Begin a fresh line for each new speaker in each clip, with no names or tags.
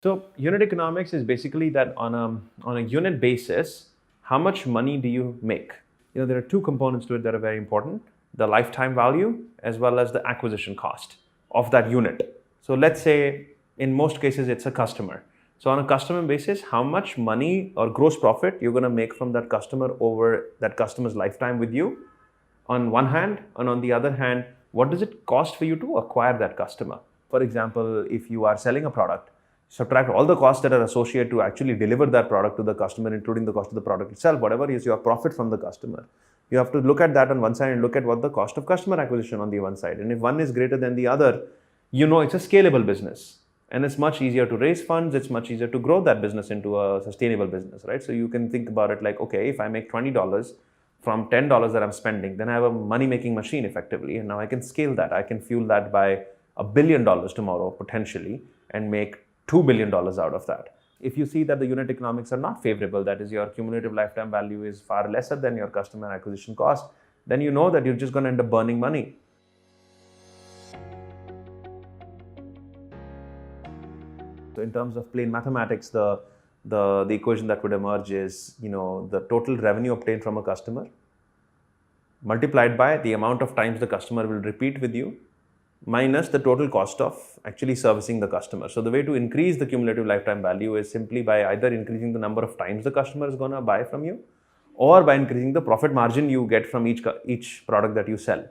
So unit economics is basically that on a unit basis, how much money do you make? There are two components to it that are very important: the lifetime value as well as the acquisition cost of that unit. So let's say in most cases it's a customer. So on a customer basis, how much money or gross profit you're going to make from that customer over that customer's lifetime with you on one hand, and on the other hand, what does it cost for you to acquire that customer? For example, if you are selling a product, subtract all the costs that are associated to actually deliver that product to the customer, including the cost of the product itself, whatever is your profit from the customer. You have to look at that on one side and look at what the cost of customer acquisition on the one side. And if one is greater than the other, it's a scalable business. And it's much easier to raise funds. It's much easier to grow that business into a sustainable business, right? So you can think about it like, okay, if I make $20 from $10 that I'm spending, then I have a money-making machine effectively. And now I can scale that. I can fuel that by $1 billion tomorrow, potentially, and make $2 billion out of that. If you see that the unit economics are not favorable, that is, your cumulative lifetime value is far lesser than your customer acquisition cost, then you know that you're just going to end up burning money. So in terms of plain mathematics, the equation that would emerge is, the total revenue obtained from a customer multiplied by the amount of times the customer will repeat with you minus the total cost of actually servicing the customer. So the way to increase the cumulative lifetime value is simply by either increasing the number of times the customer is going to buy from you, or by increasing the profit margin you get from each product that you sell.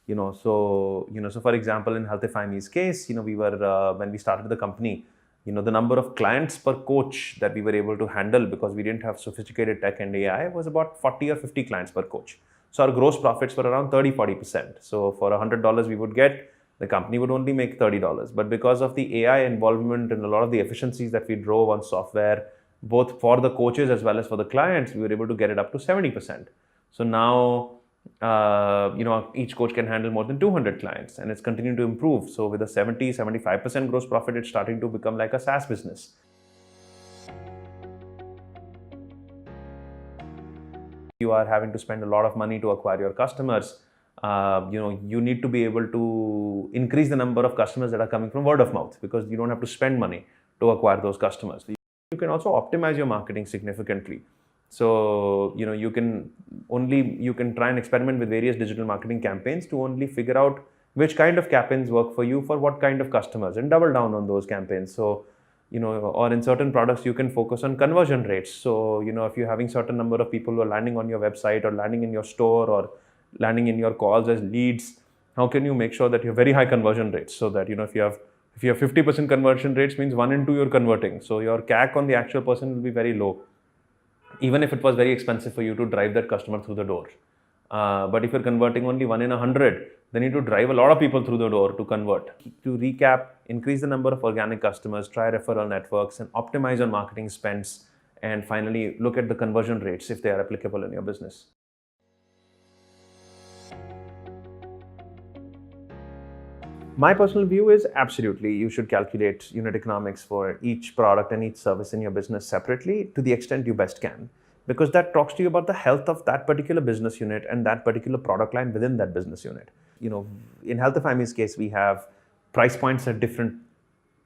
So for example, in Healthify.me's case, we were when we started the company, the number of clients per coach that we were able to handle, because we didn't have sophisticated tech and AI, was about 40 or 50 clients per coach. So our gross profits were around 30-40%. So for $100 we would get, the company would only make $30. But because of the AI involvement and a lot of the efficiencies that we drove on software, both for the coaches as well as for the clients, we were able to get it up to 70%. So now, each coach can handle more than 200 clients, and it's continuing to improve. So with a 70-75% gross profit, it's starting to become like a SaaS business. You are having to spend a lot of money to acquire your customers. You need to be able to increase the number of customers that are coming from word of mouth, because you don't have to spend money to acquire those customers. You can also optimize your marketing significantly. So, you can try and experiment with various digital marketing campaigns to only figure out which kind of campaigns work for you for what kind of customers, and double down on those campaigns. So, or in certain products, you can focus on conversion rates. So, if you're having certain number of people who are landing on your website or landing in your store or landing in your calls as leads, how can you make sure that you have very high conversion rates, so that, if you have 50% conversion rates, means 1 in 2 you're converting. So your CAC on the actual person will be very low, even if it was very expensive for you to drive that customer through the door. But if you're converting only 1 in 100, then you need to drive a lot of people through the door to convert. To recap, increase the number of organic customers, try referral networks, and optimize on marketing spends. And finally, look at the conversion rates if they are applicable in your business. My personal view is absolutely you should calculate unit economics for each product and each service in your business separately to the extent you best can, because that talks to you about the health of that particular business unit and that particular product line within that business unit. In Healthify.me's case, we have price points at different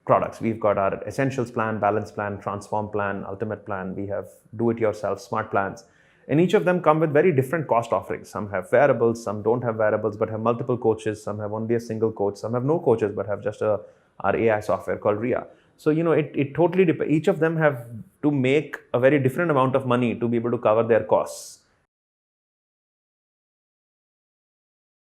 products. We've got our Essentials plan, Balance plan, Transform plan, Ultimate plan. We have do-it-yourself, Smart plans. And each of them come with very different cost offerings. Some have variables, some don't have variables but have multiple coaches, some have only a single coach, some have no coaches but have just our AI software called RIA. So, it totally depends. Each of them have to make a very different amount of money to be able to cover their costs.